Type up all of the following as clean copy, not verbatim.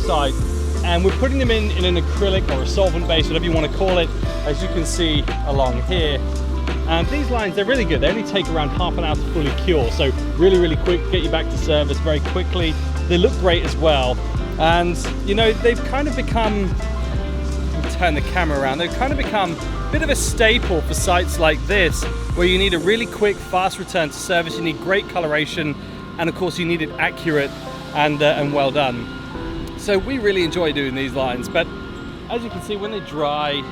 side, and we're putting them in an acrylic or a solvent base, whatever you want to call it, as you can see along here. And these lines, they're really good. They only take around half an hour to fully cure, so really, really quick, get you back to service very quickly. They look great as well. And you know, they've kind of become, turn the camera around, they've kind of become a bit of a staple for sites like this, where you need a really quick, fast return to service, you need great coloration, and of course you need it accurate and well done. So we really enjoy doing these lines, but as you can see, when they dry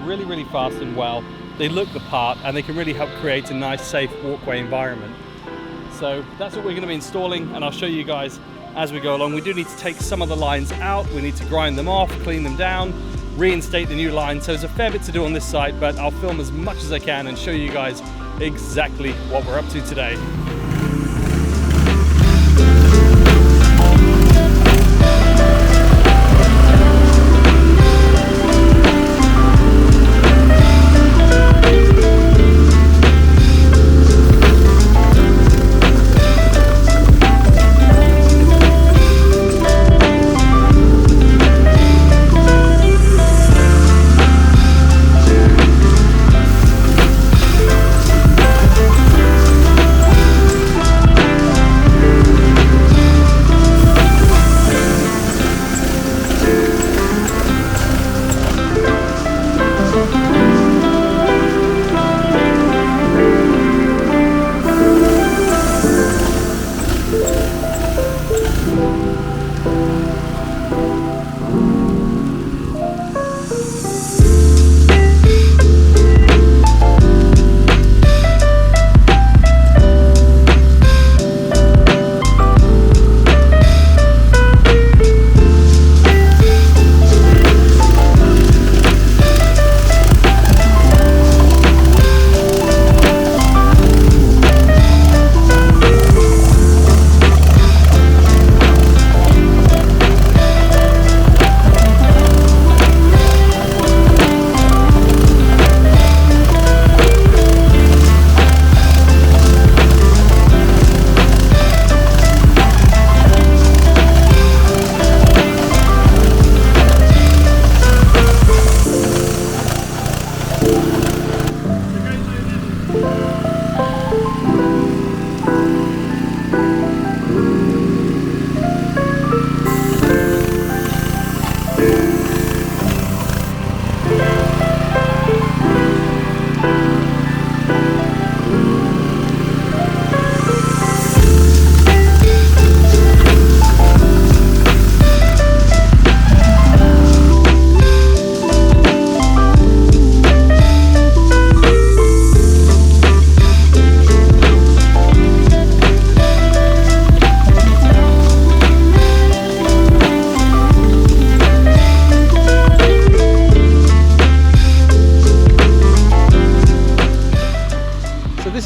really, really fast and well. They look the part, and they can really help create a nice, safe walkway environment. So that's what we're going to be installing, and I'll show you guys as we go along. We do need to take some of the lines out. We need to grind them off, clean them down, reinstate the new line. So there's a fair bit to do on this site, but I'll film as much as I can and show you guys exactly what we're up to today.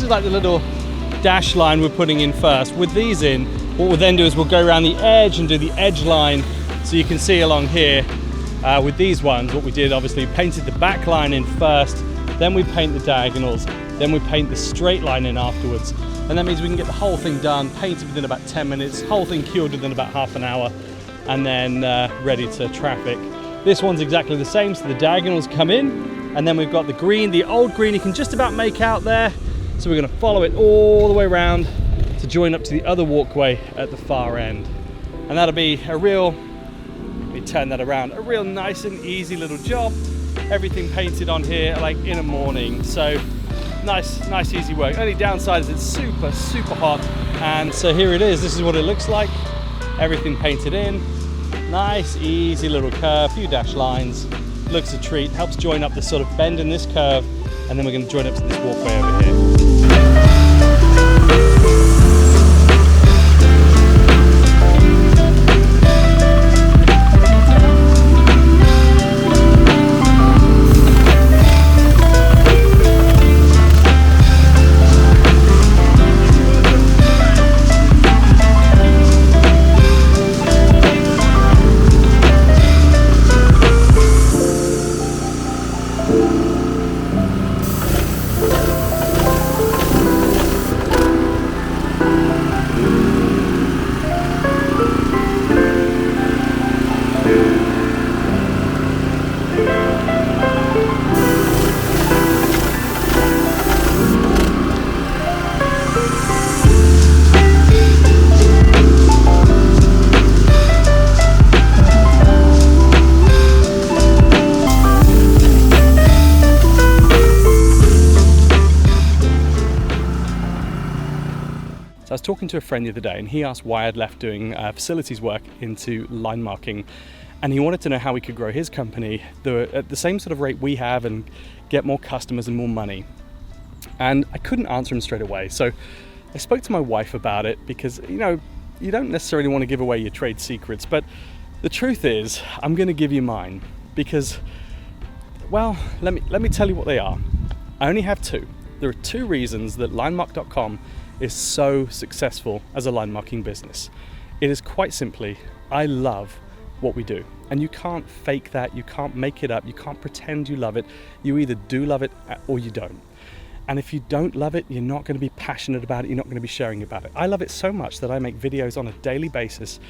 Like the little dash line we're putting in first. With these in, what we'll then do is we'll go around the edge and do the edge line. So you can see along here with these ones, what we did, obviously painted the back line in first, then we paint the diagonals, then we paint the straight line in afterwards. And that means we can get the whole thing done, painted within about 10 minutes, whole thing cured within about half an hour, and then ready to traffic. This one's exactly the same, so the diagonals come in, and then we've got the green, the old green you can just about make out there. So we're going to follow it all the way around to join up to the other walkway at the far end. And that'll be a real, let me turn that around, a real nice and easy little job. Everything painted on here like in a morning. So nice easy work. Only downside is it's super, super hot. And so here it is. This is what it looks like. Everything painted in. Nice, easy little curve, few dash lines. Looks a treat. Helps join up this sort of bend in this curve. And then we're going to join up to this walkway over here. talking to a friend the other day, and he asked why I'd left doing facilities work into line marking, and he wanted to know how we could grow his company at the same sort of rate we have and get more customers and more money. And I couldn't answer him straight away, so I spoke to my wife about it, because you don't necessarily want to give away your trade secrets, but the truth is I'm going to give you mine, because, well, let me tell you what they are. I only have two. There are two reasons that linemark.com is so successful as a line marking business. It is quite simply, I love what we do. And you can't fake that, you can't make it up, you can't pretend you love it. You either do love it or you don't. And if you don't love it, you're not going to be passionate about it, you're not going to be sharing about it. I love it so much that I make videos on a daily basis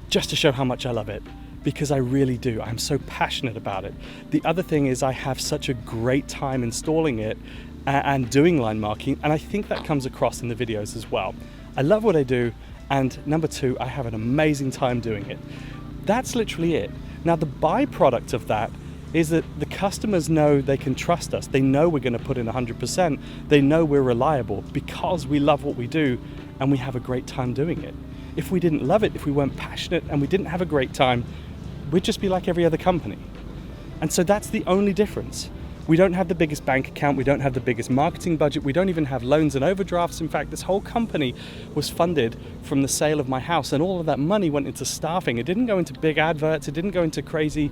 just to show how much I love it, because I really do. I'm so passionate about it. The other thing is I have such a great time installing it and doing line marking, and I think that comes across in the videos as well. I love what I do, and number two, I have an amazing time doing it. That's literally it. Now the byproduct of that is that the customers know they can trust us. They know we're going to put in 100%. They know we're reliable because we love what we do and we have a great time doing it. If we didn't love it, if we weren't passionate and we didn't have a great time, we'd just be like every other company. And so that's the only difference. We don't have the biggest bank account, we don't have the biggest marketing budget, we don't even have loans and overdrafts. In fact, this whole company was funded from the sale of my house, and all of that money went into staffing. It didn't go into big adverts, it didn't go into crazy,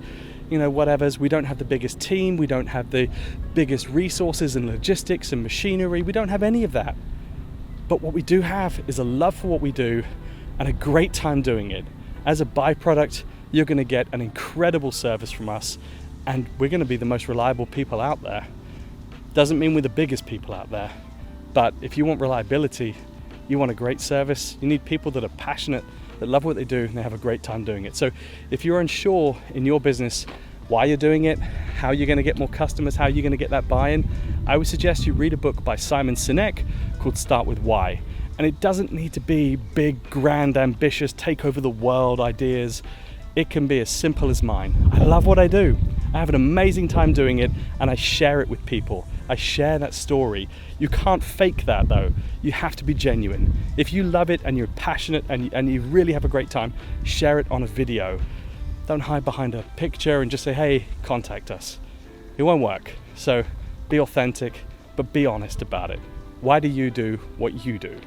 whatevers. We don't have the biggest team, we don't have the biggest resources and logistics and machinery, we don't have any of that. But what we do have is a love for what we do and a great time doing it. As a byproduct, you're going to get an incredible service from us, and we're going to be the most reliable people out there. Doesn't mean we're the biggest people out there, but if you want reliability, you want a great service, you need people that are passionate, that love what they do, and they have a great time doing it. So if you're unsure in your business why you're doing it, how you're going to get more customers, how you're going to get that buy-in, I would suggest you read a book by Simon Sinek called Start With Why. And it doesn't need to be big, grand, ambitious, take over the world ideas. It can be as simple as mine. I love what I do. I have an amazing time doing it, and I share it with people. I share that story. You can't fake that though. You have to be genuine. If you love it and you're passionate and you really have a great time, share it on a video. Don't hide behind a picture and just say, hey, contact us. It won't work. So be authentic, but be honest about it. Why do you do what you do?